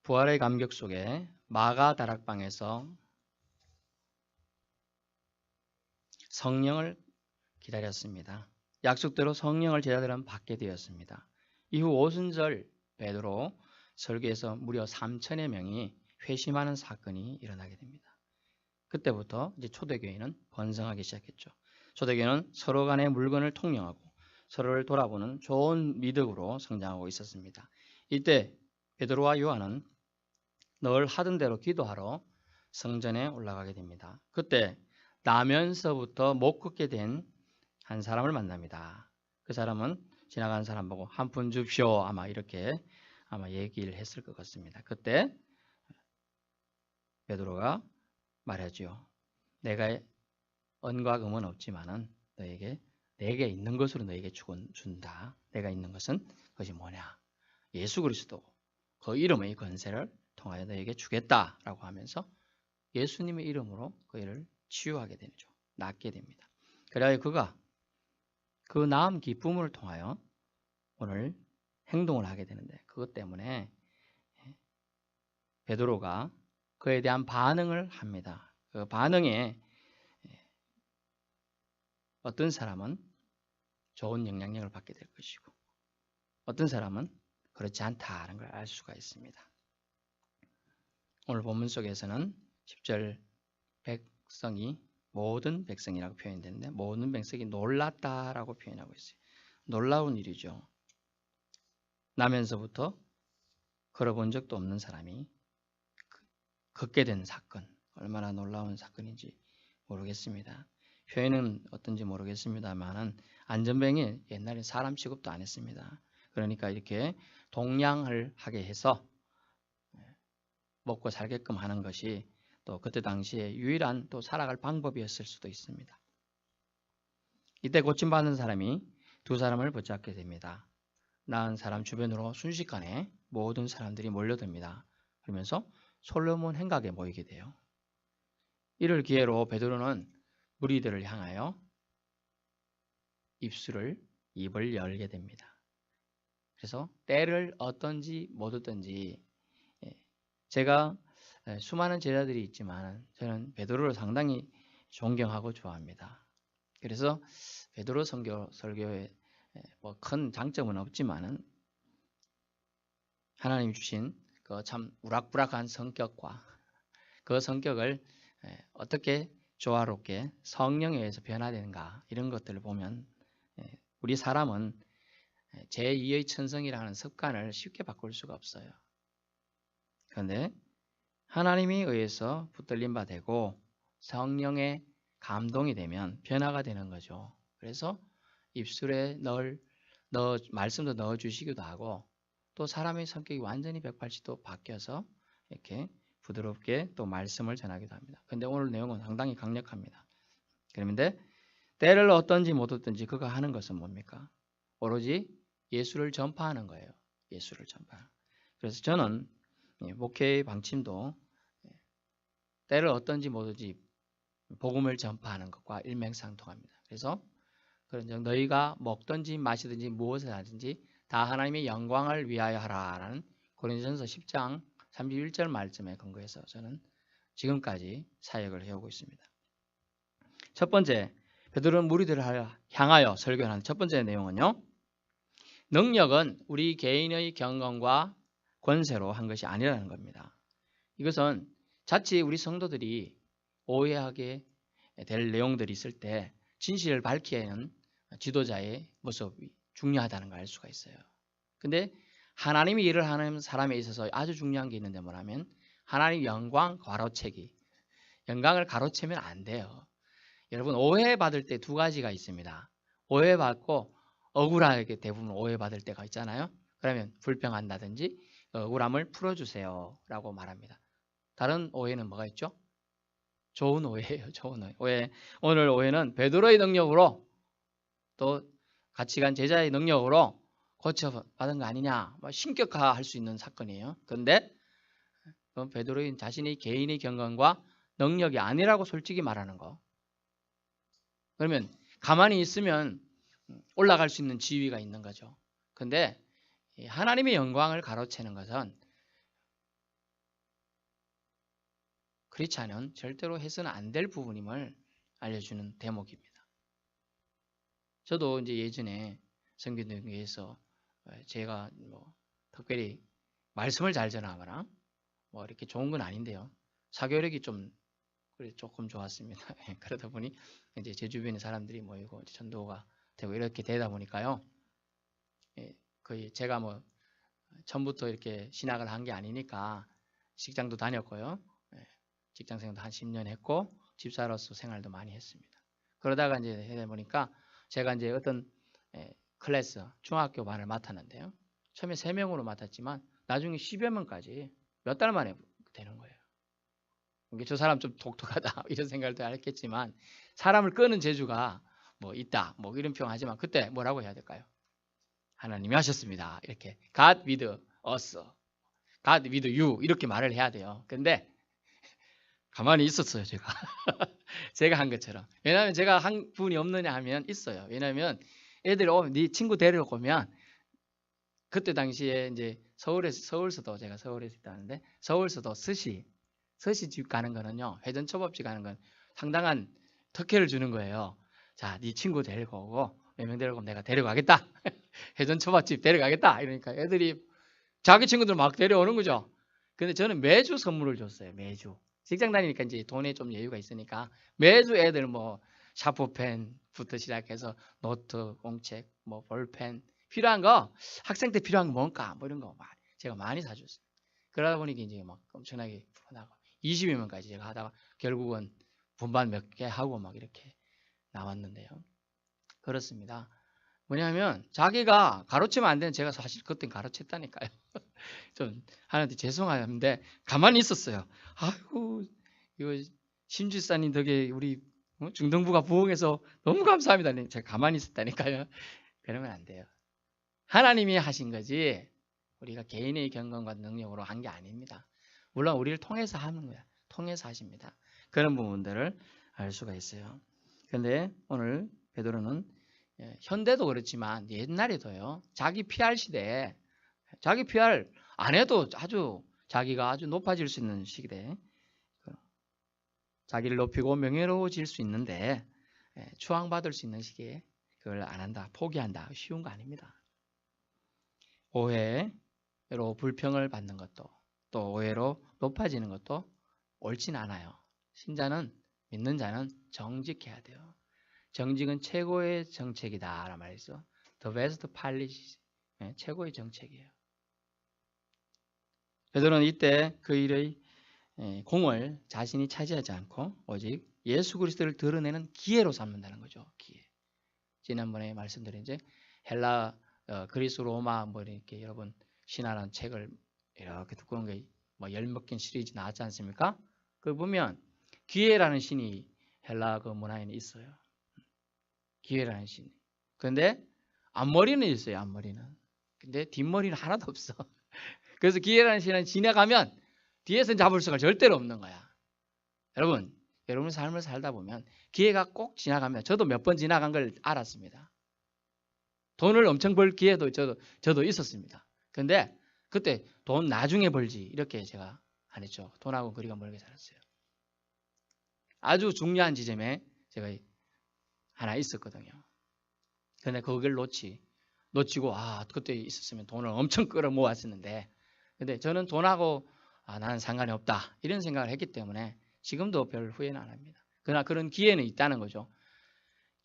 부활의 감격 속에 마가 다락방에서 성령을 기다렸습니다. 약속대로 성령을 제자들은 받게 되었습니다. 이후 오순절 베드로 설교에서 무려 3천여 명이 회심하는 사건이 일어나게 됩니다. 그때부터 이제 초대교회는 번성하기 시작했죠. 초대교회는 서로 간의 물건을 통용하고 서로를 돌아보는 좋은 미덕으로 성장하고 있었습니다. 이때 베드로와 요한은 늘 하던 대로 기도하러 성전에 올라가게 됩니다. 그때 나면서부터 못 걷게 된 한 사람을 만납니다. 그 사람은 지나가는 사람 보고 한 푼 줍쇼 아마 이렇게 얘기를 했을 것 같습니다. 그때 베드로가 말하죠. 내가 은과 금은 없지만은 너에게 내게 있는 것으로 너에게 준다. 내가 있는 것은 그것이 뭐냐? 예수 그리스도 그 이름의 권세를 통하여 너에게 주겠다라고 하면서 예수님의 이름으로 그 일을 치유하게 되죠. 낫게 됩니다. 그래야 그가 그 나음 기쁨을 통하여 오늘 행동을 하게 되는데 그것 때문에 베드로가 그에 대한 반응을 합니다. 그 반응에 어떤 사람은 좋은 영향력을 받게 될 것이고 어떤 사람은 그렇지 않다는 걸 알 수가 있습니다. 오늘 본문 속에서는 10절 백성이 모든 백성이라고 표현되는데 모든 백성이 놀랐다라고 표현하고 있어요. 놀라운 일이죠. 나면서부터 걸어본 적도 없는 사람이 걷게 된 사건, 얼마나 놀라운 사건인지 모르겠습니다. 표현은 어떤지 모르겠습니다만은 안전뱅이 옛날에 사람 취급도 안 했습니다. 그러니까 이렇게 동냥을 하게 해서 먹고 살게끔 하는 것이 또 그때 당시에 유일한 또 살아갈 방법이었을 수도 있습니다. 이때 고침받은 사람이 두 사람을 붙잡게 됩니다. 나은 사람 주변으로 순식간에 모든 사람들이 몰려듭니다. 그러면서 솔로몬 행각에 모이게 돼요. 이를 기회로 베드로는 무리들을 향하여 입을 열게 됩니다. 그래서 때를 얻든지 못 얻든지 제가 수많은 제자들이 있지만 저는 베드로를 상당히 존경하고 좋아합니다. 그래서 베드로 설교에 뭐 큰 장점은 없지만은 하나님이 주신 그 참 우락부락한 성격과 그 성격을 어떻게 조화롭게 성령에 의해서 변화되는가 이런 것들을 보면 우리 사람은 제2의 천성이라는 습관을 쉽게 바꿀 수가 없어요. 그런데 하나님에 의해서 붙들림 바 되고 성령의 감동이 되면 변화가 되는 거죠. 그래서 입술에 말씀도 넣어주시기도 하고 또 사람의 성격이 완전히 180도 바뀌어서 이렇게 부드럽게 또 말씀을 전하기도 합니다. 근데 오늘 내용은 상당히 강력합니다. 그런데 때를 얻든지 못 얻든지 그가 하는 것은 뭡니까? 오로지 예수를 전파하는 거예요. 예수를 전파하는. 그래서 저는 목회의 방침도 때를 얻든지 못 얻든지 복음을 전파하는 것과 일맥상통합니다. 그래서 그런 너희가 먹든지 마시든지 무엇을 하든지 다 하나님의 영광을 위하여 하라라는 고린도전서 10장 31절 말씀에 근거해서 저는 지금까지 사역을 해오고 있습니다. 첫 번째, 베드로는 무리들을 향하여 설교하는 첫 번째 내용은요. 능력은 우리 개인의 경건과 권세로 한 것이 아니라는 겁니다. 이것은 자칫 우리 성도들이 오해하게 될 내용들이 있을 때 진실을 밝히는 지도자의 모습이 중요하다는 걸 알 수가 있어요. 근데 하나님이 일을 하는 사람에 있어서 아주 중요한 게 있는데 뭐냐면 하나님 영광 가로채기. 영광을 가로채면 안 돼요. 여러분 오해받을 때 두 가지가 있습니다. 오해받고 억울하게 대부분 오해받을 때가 있잖아요. 그러면 불평한다든지 억울함을 풀어주세요 라고 말합니다. 다른 오해는 뭐가 있죠? 좋은 오해예요. 좋은 오해. 오늘 오해는 베드로의 능력으로 또 같이 간 제자의 능력으로 고쳐받은 거 아니냐 신격화할 수 있는 사건이에요. 그런데 베드로인 자신의 개인의 경건과 능력이 아니라고 솔직히 말하는 거. 그러면 가만히 있으면 올라갈 수 있는 지위가 있는 거죠. 그런데 하나님의 영광을 가로채는 것은 크리스찬은 절대로 해서는 안 될 부분임을 알려주는 대목입니다. 저도 이제 예전에 성교동교회에서 제가 뭐 특별히 말씀을 잘 전하거나 뭐 이렇게 좋은 건 아닌데요. 사교력이 조금 좋았습니다. 그러다 보니 이제 제 주변에 사람들이 모이고 전도가 되고 이렇게 되다 보니까요. 거의 제가 뭐 처음부터 이렇게 신학을 한 게 아니니까 직장도 다녔고요. 직장 생활도 한 10년 했고 집사로서 생활도 많이 했습니다. 그러다가 이제 해다 보니까 제가 이제 어떤 클래스 중학교 반을 맡았는데요. 처음에 3명으로 맡았지만 나중에 10여 명까지 몇 달 만에 되는 거예요. 저 사람 좀 독특하다 이런 생각을 또 했겠지만 사람을 끄는 재주가 뭐 있다 뭐 이런 표현하지만 그때 뭐라고 해야 될까요? 하나님이 하셨습니다. 이렇게 God with us, God with you 이렇게 말을 해야 돼요. 근데 가만히 있었어요. 제가 제가 한 것처럼. 왜냐하면 제가 한 분이 없느냐 하면 있어요. 왜냐하면 애들 네 친구 데리러 오면 그때 당시에 이제 서울서도 제가 서울에서 있다는데 서울서도 스시집 가는 거는요. 회전초밥집 가는 건 상당한 특혜를 주는 거예요. 자, 네 친구 데리고 오고 몇 명 데리고 오면 내가 데려가겠다. 회전초밥집 데려가겠다. 이러니까 애들이 자기 친구들 막 데려오는 거죠. 근데 저는 매주 선물을 줬어요. 매주. 직장 다니니까 이제 돈에 좀 여유가 있으니까 매주 애들 뭐 샤프펜부터 시작해서 노트, 공책, 뭐 볼펜 필요한 거 학생 때 필요한 거 뭔가 뭐 이런 거 제가 많이 사줬어요. 그러다 보니까 이제 막 엄청나게 풀어나고 20여 명까지 제가 하다가 결국은 분반 몇 개 하고 막 이렇게 나왔는데요. 그렇습니다. 뭐냐면 자기가 가르치면 안 되는 제가 사실 그때 가르쳤다니까요. 좀 하나님한테 죄송한데 가만히 있었어요. 아이고 이거 심지사님 덕에 우리 중등부가 부흥해서 너무 감사합니다. 제가 가만히 있었다니까요. 그러면 안 돼요. 하나님이 하신 거지 우리가 개인의 경건과 능력으로 한 게 아닙니다. 물론 우리를 통해서 하는 거야. 통해서 하십니다. 그런 부분들을 알 수가 있어요. 그런데 오늘 베드로는 현대도 그렇지만 옛날에도요. 자기 PR 시대에 자기 PR 안 해도 자기가 아주 높아질 수 있는 시기에 자기를 높이고 명예로워질 수 있는데 추앙받을 수 있는 시기에 그걸 안 한다, 포기한다 쉬운 거 아닙니다. 오해로 불평을 받는 것도 또 오해로 높아지는 것도 옳진 않아요. 신자는 믿는 자는 정직해야 돼요. 정직은 최고의 정책이다 라는 말이 있어. The best policy. 최고의 정책이에요. 베드로는 이때 그 일의 공을 자신이 차지하지 않고 오직 예수 그리스도를 드러내는 기회로 삼는다는 거죠. 기회. 지난번에 말씀드린 이제 헬라, 그리스, 로마 뭐 이렇게 여러분 신화라는 책을 이렇게 두꺼운 게 뭐 10몇 개 시리즈 나왔지 않습니까? 그 보면 기회라는 신이 헬라 그 문화에는 있어요. 기회라는 신. 그런데 앞머리는 있어요. 앞머리는. 근데 뒷머리는 하나도 없어. 그래서 기회라는 신은 지나가면 뒤에서 잡을 수가 절대로 없는 거야. 여러분 삶을 살다 보면 기회가 꼭 지나가면 저도 몇 번 지나간 걸 알았습니다. 돈을 엄청 벌 기회도 저도 있었습니다. 근데 그때 돈 나중에 벌지 이렇게 제가 안 했죠. 돈하고 거리가 멀게 살았어요. 아주 중요한 지점에 제가 하나 있었거든요. 근데 그걸 놓치고 그때 있었으면 돈을 엄청 끌어 모았었는데 근데 저는 돈하고 나는 상관이 없다 이런 생각을 했기 때문에 지금도 별 후회는 안 합니다. 그러나 그런 기회는 있다는 거죠.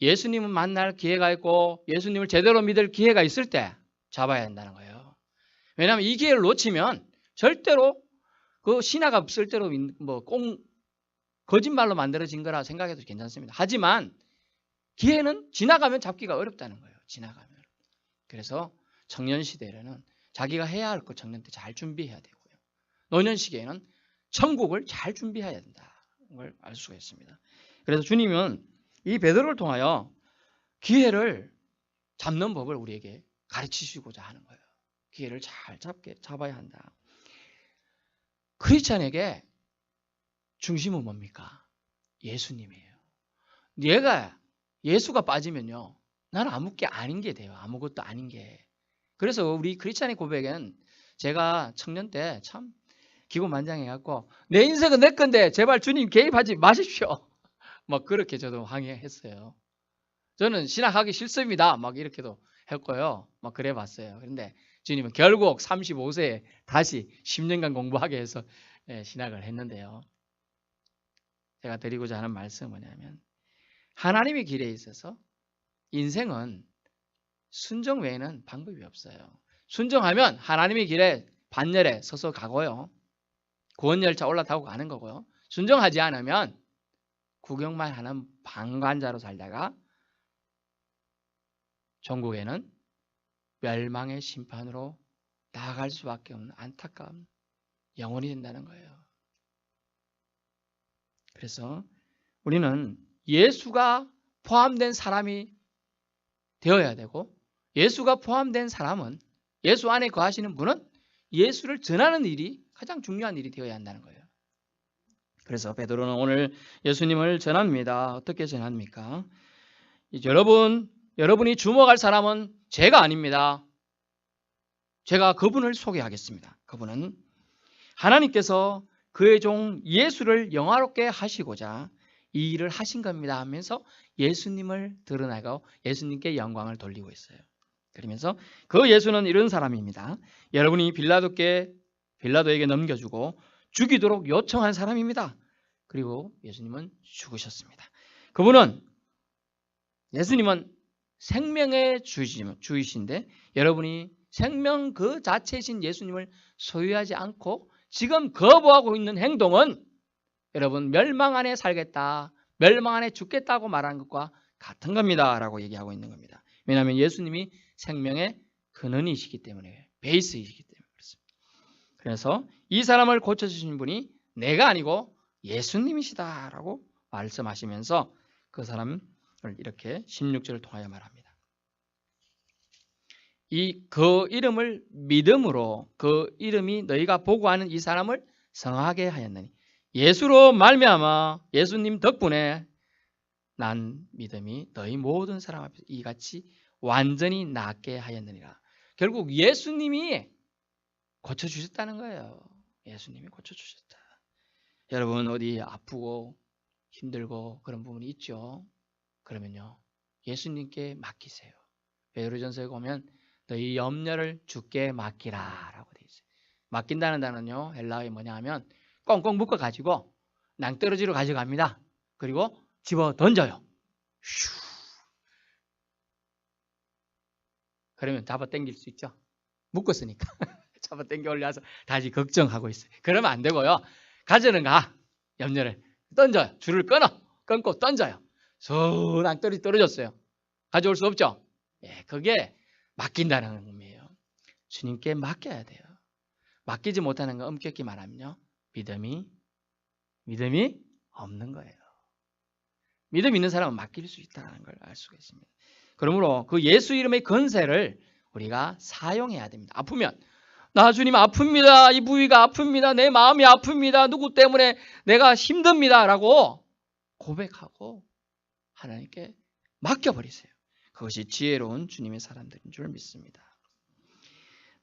예수님을 만날 기회가 있고 예수님을 제대로 믿을 기회가 있을 때 잡아야 한다는 거예요. 왜냐하면 이 기회를 놓치면 절대로 그 신화가 쓸대로 뭐 거짓말로 만들어진 거라 생각해도 괜찮습니다. 하지만 기회는 지나가면 잡기가 어렵다는 거예요. 지나가면. 그래서 청년 시대에는 자기가 해야 할 것 청년 때 잘 준비해야 되고요. 노년 시기에는 천국을 잘 준비해야 된다는 걸 알 수가 있습니다. 그래서 주님은 이 베드로를 통하여 기회를 잡는 법을 우리에게 가르치시고자 하는 거예요. 기회를 잘 잡아야 한다. 크리스찬에게 중심은 뭡니까? 예수님이에요. 예수가 빠지면요. 나는 아무 게 아닌 게 돼요. 아무것도 아닌 게. 그래서 우리 크리스찬의 고백은 제가 청년 때 참 기고만장해갖고 내 인생은 내 건데 제발 주님 개입하지 마십시오. 막 그렇게 저도 항의했어요. 저는 신학하기 싫습니다. 막 이렇게도 했고요. 막 그래 봤어요. 그런데 주님은 결국 35세에 다시 10년간 공부하게 해서 신학을 했는데요. 제가 드리고자 하는 말씀은 뭐냐면 하나님의 길에 있어서 인생은 순종 외에는 방법이 없어요. 순종하면 하나님의 길에 반열에 서서 가고요. 구원열차 올라타고 가는 거고요. 순종하지 않으면 구경만 하는 방관자로 살다가 종국에는 멸망의 심판으로 나아갈 수밖에 없는 안타까운 영혼이 된다는 거예요. 그래서 우리는 예수가 포함된 사람이 되어야 되고 예수가 포함된 사람은 예수 안에 거하시는 분은 예수를 전하는 일이 가장 중요한 일이 되어야 한다는 거예요. 그래서 베드로는 오늘 예수님을 전합니다. 어떻게 전합니까? 여러분이 주목할 사람은 제가 아닙니다. 제가 그분을 소개하겠습니다. 그분은 하나님께서 그의 종 예수를 영화롭게 하시고자 이 일을 하신 겁니다 하면서 예수님을 드러내고 예수님께 영광을 돌리고 있어요. 그러면서 그 예수는 이런 사람입니다. 여러분이 빌라도에게 넘겨주고 죽이도록 요청한 사람입니다. 그리고 예수님은 죽으셨습니다. 예수님은 생명의 주이신데 여러분이 생명 그 자체이신 예수님을 소유하지 않고 지금 거부하고 있는 행동은 여러분 멸망 안에 살겠다, 멸망 안에 죽겠다고 말하는 것과 같은 겁니다 라고 얘기하고 있는 겁니다. 왜냐하면 예수님이 생명의 근원이시기 때문에, 베이스이시기 때문에 그렇습니다. 그래서 이 사람을 고쳐주신 분이 내가 아니고 예수님이시다 라고 말씀하시면서 그 사람을 이렇게 16절을 통하여 말합니다. 그 이름을 믿음으로 그 이름이 너희가 보고하는 이 사람을 성하게 하였느니 예수로 말미암아 예수님 덕분에 난 믿음이 너희 모든 사람 앞에서 이같이 완전히 낫게 하였느니라. 결국 예수님이 고쳐주셨다는 거예요. 예수님이 고쳐주셨다. 여러분 어디 아프고 힘들고 그런 부분이 있죠? 그러면요 예수님께 맡기세요. 베드로전서에 보면 너희 염려를 주께 맡기라 라고 되어 있어요. 맡긴다는 단어는요 헬라어에 뭐냐 하면 꽁꽁 묶어 가지고 낭떠러지로 가져갑니다. 그리고 집어 던져요. 휴. 그러면 잡아 당길 수 있죠. 묶었으니까 잡아 당겨 올려서 다시 걱정하고 있어요. 그러면 안 되고요. 가져는 가. 염려를 던져요. 줄을 끊고 던져요. 소 낭떠러지 떨어졌어요. 가져올 수 없죠. 그게 맡긴다는 의미예요. 주님께 맡겨야 돼요. 맡기지 못하는 거 엄격히 말하면요. 믿음이 없는 거예요. 믿음 있는 사람은 맡길 수 있다는 걸 알 수가 있습니다. 그러므로 그 예수 이름의 권세를 우리가 사용해야 됩니다. 아프면 나 주님 아픕니다. 이 부위가 아픕니다. 내 마음이 아픕니다. 누구 때문에 내가 힘듭니다. 라고 고백하고 하나님께 맡겨버리세요. 그것이 지혜로운 주님의 사람들인 줄 믿습니다.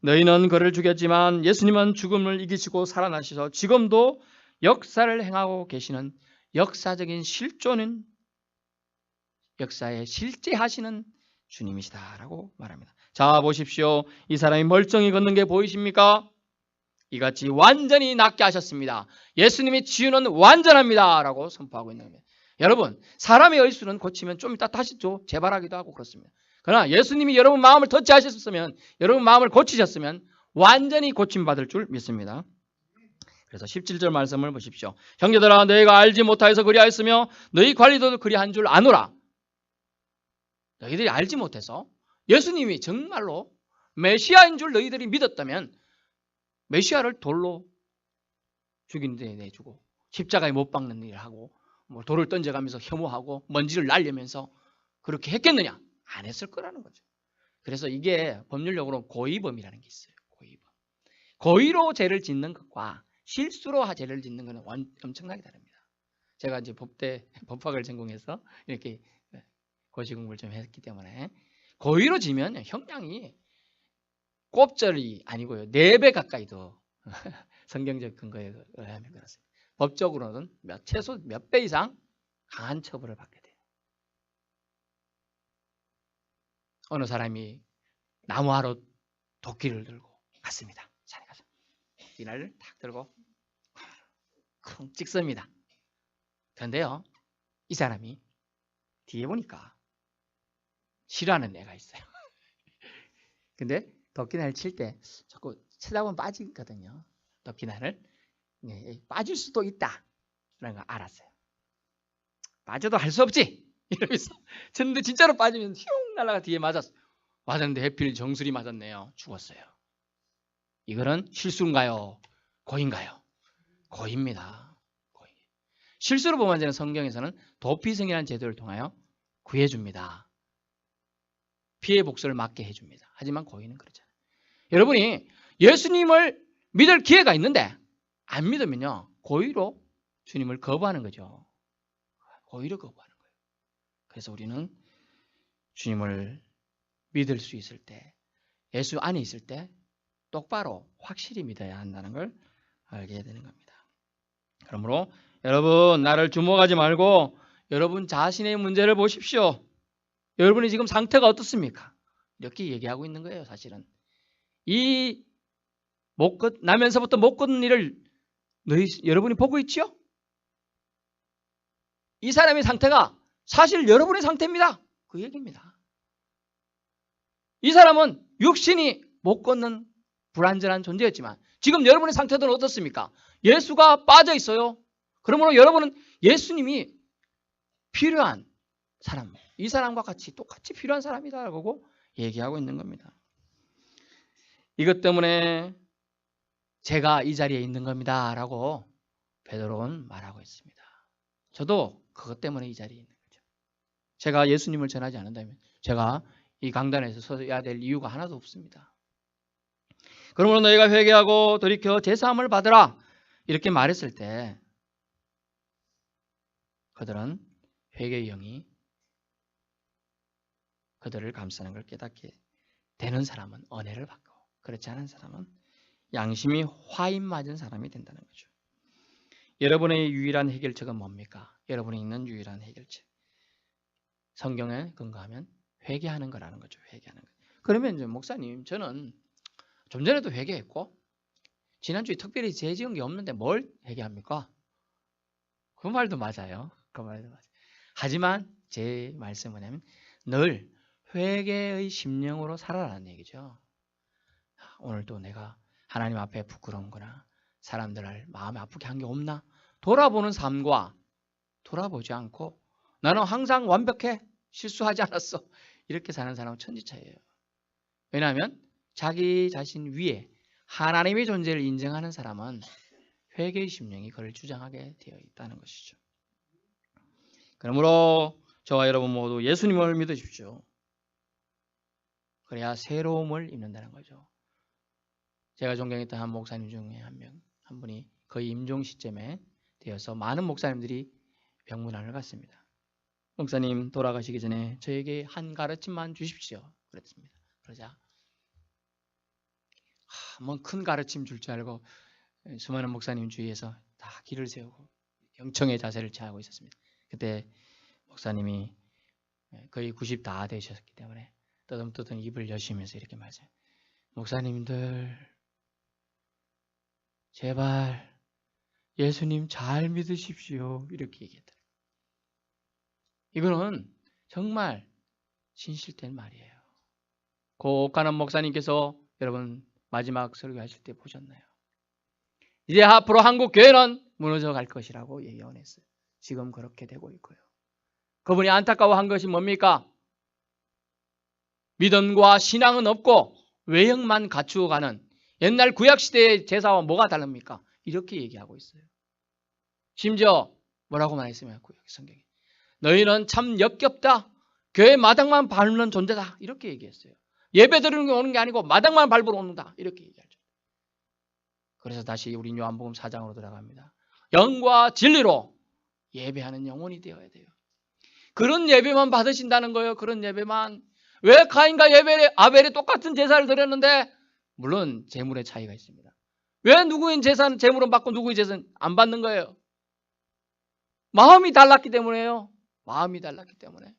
너희는 그를 죽였지만 예수님은 죽음을 이기시고 살아나셔서 지금도 역사를 행하고 계시는 역사적인 실존은 역사에 실제하시는 주님이시다라고 말합니다. 자 보십시오. 이 사람이 멀쩡히 걷는 게 보이십니까? 이같이 완전히 낫게 하셨습니다. 예수님의 치유는 완전합니다 라고 선포하고 있는 겁니다. 여러분 사람의 의술은 고치면 좀 이따 다시 또 재발하기도 하고 그렇습니다. 그러나 예수님이 여러분 마음을 터치하셨으면 여러분 마음을 고치셨으면 완전히 고침받을 줄 믿습니다. 그래서 17절 말씀을 보십시오. 형제들아 너희가 알지 못하여서 그리하였으며 너희 관리도 그리한 줄 아노라. 너희들이 알지 못해서 예수님이 정말로 메시아인 줄 너희들이 믿었다면 메시아를 돌로 죽이는 데 내주고 십자가에 못 박는 일을 하고 돌을 던져가면서 혐오하고 먼지를 날리면서 그렇게 했겠느냐? 안 했을 거라는 거죠. 그래서 이게 법률적으로 고의범이라는 게 있어요. 고의범. 고의로 죄를 짓는 것과 실수로 죄를 짓는 것은 엄청나게 다릅니다. 제가 이제 법학을 전공해서 이렇게 고시 공부를 좀 했기 때문에 고의로 지면 형량이 곱절이 아니고요. 4배 가까이 더 성경적 근거에 의하면 그렇습니다. 법적으로는 최소 몇 배 이상 강한 처벌을 받게 돼요. 어느 사람이 나무하러 도끼를 들고 갔습니다. 산에 가서 도끼를 탁 들고 쿵 찍습니다. 그런데요, 이 사람이 뒤에 보니까 싫어하는 애가 있어요. 근데 도끼날을 칠 때 자꾸 쳐다보면 빠지거든요. 도끼날을 빠질 수도 있다 라는 걸 알았어요. 빠져도 할 수 없지 이러면서 쳤는데 진짜로 빠지면 휘웅 날아가 뒤에 맞았어. 맞았는데 해필 정수리 맞았네요. 죽었어요. 이거는 실수인가요? 고인가요? 고입니다. 고의. 실수로 범한 자는 성경에서는 도피성이라는 제도를 통하여 구해줍니다. 피해 복수를 막게 해줍니다. 하지만 고의는 그렇잖아요. 여러분이 예수님을 믿을 기회가 있는데 안 믿으면요, 고의로 주님을 거부하는 거죠. 고의로 거부하는 거예요. 그래서 우리는 주님을 믿을 수 있을 때, 예수 안에 있을 때 똑바로 확실히 믿어야 한다는 걸 알게 되는 겁니다. 그러므로 여러분, 나를 주목하지 말고 여러분 자신의 문제를 보십시오. 여러분이 지금 상태가 어떻습니까? 이렇게 얘기하고 있는 거예요. 사실은 이 나면서부터 못 걷는 일을 여러분이 보고 있지요? 이 사람의 상태가 사실 여러분의 상태입니다. 그 얘기입니다. 이 사람은 육신이 못 걷는 불완전한 존재였지만 지금 여러분의 상태는 어떻습니까? 예수가 빠져 있어요. 그러므로 여러분은 예수님이 필요한 사람, 이 사람과 같이 똑같이 필요한 사람이다라고 얘기하고 있는 겁니다. 이것 때문에 제가 이 자리에 있는 겁니다 라고 베드로는 말하고 있습니다. 저도 그것 때문에 이 자리에 있는 거죠. 제가 예수님을 전하지 않는다면 제가 이 강단에서 서야 될 이유가 하나도 없습니다. 그러므로 너희가 회개하고 돌이켜 제사함을 받으라 이렇게 말했을 때 그들은 회개의 영이 그들을 감싸는 걸 깨닫게 되는 사람은 은혜를 받고, 그렇지 않은 사람은 양심이 화인 맞은 사람이 된다는 거죠. 여러분의 유일한 해결책은 뭡니까? 여러분이 있는 유일한 해결책, 성경에 근거하면 회개하는 거라는 거죠. 회개하는 거. 그러면 이제 목사님, 저는 좀 전에도 회개했고 지난주에 특별히 죄 지은 게 없는데 뭘 회개합니까? 그 말도 맞아요. 그 말도 맞아요. 하지만 제 말씀은 뭐냐면 늘 회개의 심령으로 살아라는 얘기죠. 오늘도 내가 하나님 앞에 부끄러운 거나 사람들을 마음에 아프게 한 게 없나 돌아보는 삶과 돌아보지 않고 나는 항상 완벽해, 실수하지 않았어, 이렇게 사는 사람은 천지차이예요. 왜냐하면 자기 자신 위에 하나님의 존재를 인정하는 사람은 회개의 심령이 그를 주장하게 되어 있다는 것이죠. 그러므로 저와 여러분 모두 예수님을 믿으십시오. 그래야 새로움을 입는다는 거죠. 제가 존경했던 한 목사님 중에 한 분이 거의 임종 시점에 되어서 많은 목사님들이 병문안을 갔습니다. 목사님 돌아가시기 전에 저에게 한 가르침만 주십시오 그랬습니다. 그러자 뭐 큰 가르침 줄 줄 알고 수많은 목사님 주위에서 다 길을 세우고 경청의 자세를 취하고 있었습니다. 그때 목사님이 거의 90 다 되셨기 때문에 떠듬떠듬 입을 여시면서 이렇게 말해요. 목사님들 제발 예수님 잘 믿으십시오 이렇게 얘기했더라고요. 이거는 정말 진실된 말이에요. 고옥하는 목사님께서 여러분 마지막 설교하실 때 보셨나요? 이제 앞으로 한국 교회는 무너져 갈 것이라고 예언했어요. 지금 그렇게 되고 있고요. 그분이 안타까워한 것이 뭡니까? 믿음과 신앙은 없고 외형만 갖추어가는 옛날 구약시대의 제사와 뭐가 다릅니까? 이렇게 얘기하고 있어요. 심지어 뭐라고 말했으면 구약 성경에 너희는 참 역겹다. 교회 마당만 밟는 존재다. 이렇게 얘기했어요. 예배 드리는 게 오는 게 아니고 마당만 밟으러 오는다. 이렇게 얘기하죠. 그래서 다시 우리 요한복음 4장으로 들어갑니다. 영과 진리로 예배하는 영혼이 되어야 돼요. 그런 예배만 받으신다는 거예요. 그런 예배만. 왜 가인과 아벨이 똑같은 제사를 드렸는데 물론 재물의 차이가 있습니다. 왜 누구의 재산, 재물은 받고 누구의 재산 안 받는 거예요? 마음이 달랐기 때문에요. 마음이 달랐기 때문에.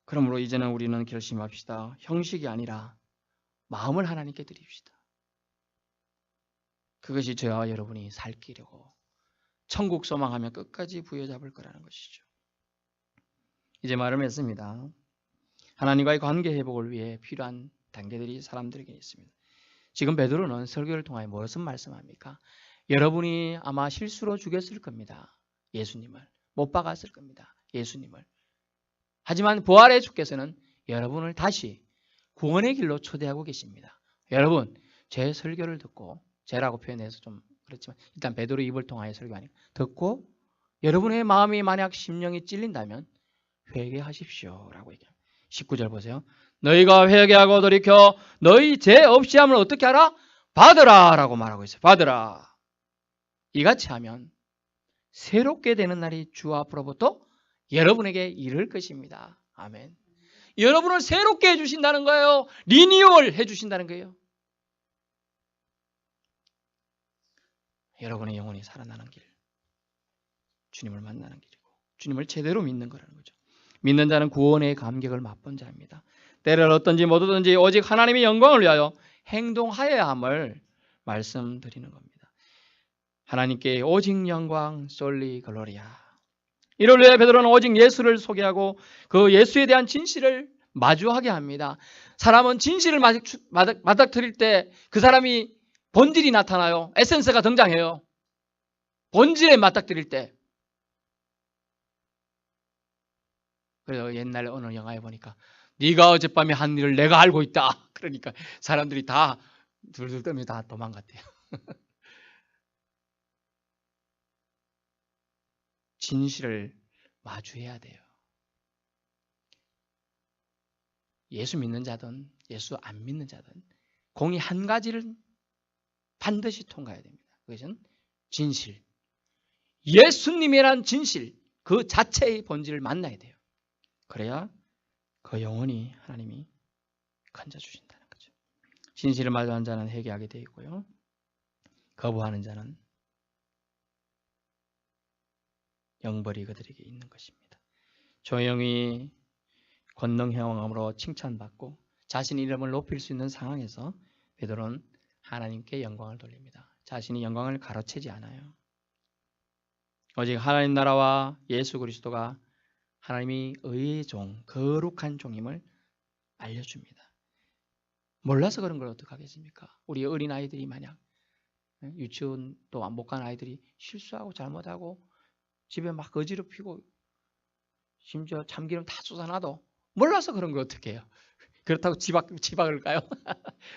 그러므로 이제는 우리는 결심합시다. 형식이 아니라 마음을 하나님께 드립시다. 그것이 저와 여러분이 살 길이고 천국 소망하며 끝까지 부여잡을 거라는 것이죠. 이제 말을 맺습니다. 하나님과의 관계 회복을 위해 필요한 단계들이 사람들에게 있습니다. 지금 베드로는 설교를 통하여 무엇을 말씀합니까? 여러분이 아마 실수로 죽였을 겁니다. 예수님을. 못 박았을 겁니다. 예수님을. 하지만 부활의 주께서는 여러분을 다시 구원의 길로 초대하고 계십니다. 여러분, 제 설교를 듣고, 제라고 표현해서 좀 그렇지만 일단 베드로 입을 통하여 설교 아니고 듣고 여러분의 마음이 만약 심령이 찔린다면 회개하십시오 라고 얘기합니다. 19절 보세요. 너희가 회개하고 돌이켜 너희 죄 없이 함을 어떻게 하라? 받으라 라고 말하고 있어요. 받으라. 이같이 하면 새롭게 되는 날이 주 앞으로부터 여러분에게 이를 것입니다. 아멘. 여러분을 새롭게 해주신다는 거예요. 리뉴얼 해주신다는 거예요. 여러분의 영혼이 살아나는 길, 주님을 만나는 길이고 주님을 제대로 믿는 거라는 거죠. 믿는 자는 구원의 감격을 맛본 자입니다. 때를 얻든지 못 얻든지 오직 하나님의 영광을 위하여 행동하여야 함을 말씀드리는 겁니다. 하나님께 오직 영광 솔리 글로리아. 이를 위해 베드로는 오직 예수를 소개하고 그 예수에 대한 진실을 마주하게 합니다. 사람은 진실을 맞닥뜨릴 때 그 사람이 본질이 나타나요. 에센스가 등장해요. 본질에 맞닥뜨릴 때. 그래서 옛날에 어느 영화에 보니까 네가 어젯밤에 한 일을 내가 알고 있다. 그러니까 사람들이 다 둘둘 떨며 다 도망갔대요. 진실을 마주해야 돼요. 예수 믿는 자든 예수 안 믿는 자든 공이 한 가지를 반드시 통과해야 됩니다. 그것은 진실. 예수님이란 진실, 그 자체의 본질을 만나야 돼요. 그래야 그 영혼이 하나님이 건져주신다는 거죠. 진실을 마주한 자는 회개하게 되어 있고요. 거부하는 자는 영벌이 그들에게 있는 것입니다. 조용히 권능행함으로 칭찬받고 자신의 이름을 높일 수 있는 상황에서 베드로는 하나님께 영광을 돌립니다. 자신이 영광을 가로채지 않아요. 오직 하나님 나라와 예수 그리스도가 하나님이 의의 종, 거룩한 종임을 알려줍니다. 몰라서 그런 걸 어떡하겠습니까? 우리 어린아이들이 만약 유치원도 못 간 아이들이 실수하고 잘못하고 집에 막 어지럽히고 심지어 참기름 다 쏟아놔도 몰라서 그런 걸 어떻게 해요? 그렇다고 지박을 까요?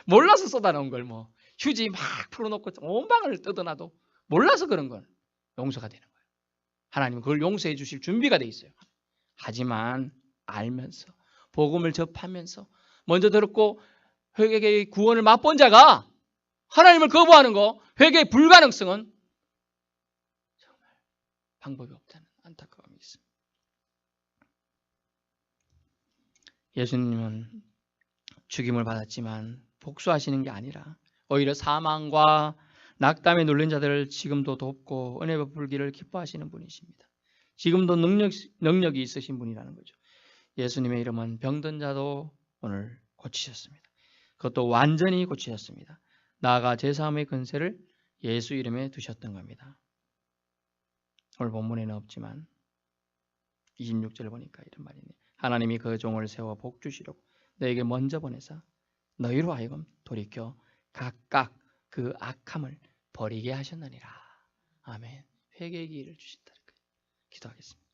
몰라서 쏟아놓은 걸 뭐 휴지 막 풀어놓고 온 방을 뜯어놔도 몰라서 그런 건 용서가 되는 거예요. 하나님은 그걸 용서해 주실 준비가 돼 있어요. 하지만 알면서 복음을 접하면서 먼저 들었고 회개의 구원을 맛본 자가 하나님을 거부하는 거, 회개의 불가능성은 정말 방법이 없다는 안타까움이 있습니다. 예수님은 죽임을 받았지만 복수하시는 게 아니라 오히려 사망과 낙담에 눌린 자들을 지금도 돕고 은혜 베풀기를 기뻐하시는 분이십니다. 지금도 능력이 있으신 분이라는 거죠. 예수님의 이름은 병든 자도 오늘 고치셨습니다. 그것도 완전히 고치셨습니다. 나아가 제사함의 권세를 예수 이름에 두셨던 겁니다. 오늘 본문에는 없지만 26절 보니까 이런 말이네. 하나님이 그 종을 세워 복 주시려고 너에게 먼저 보내사 너희로 하여금 돌이켜 각각 그 악함을 버리게 하셨느니라. 아멘. 회개의 기회를 주신다는 거예요. 기도하겠습니다.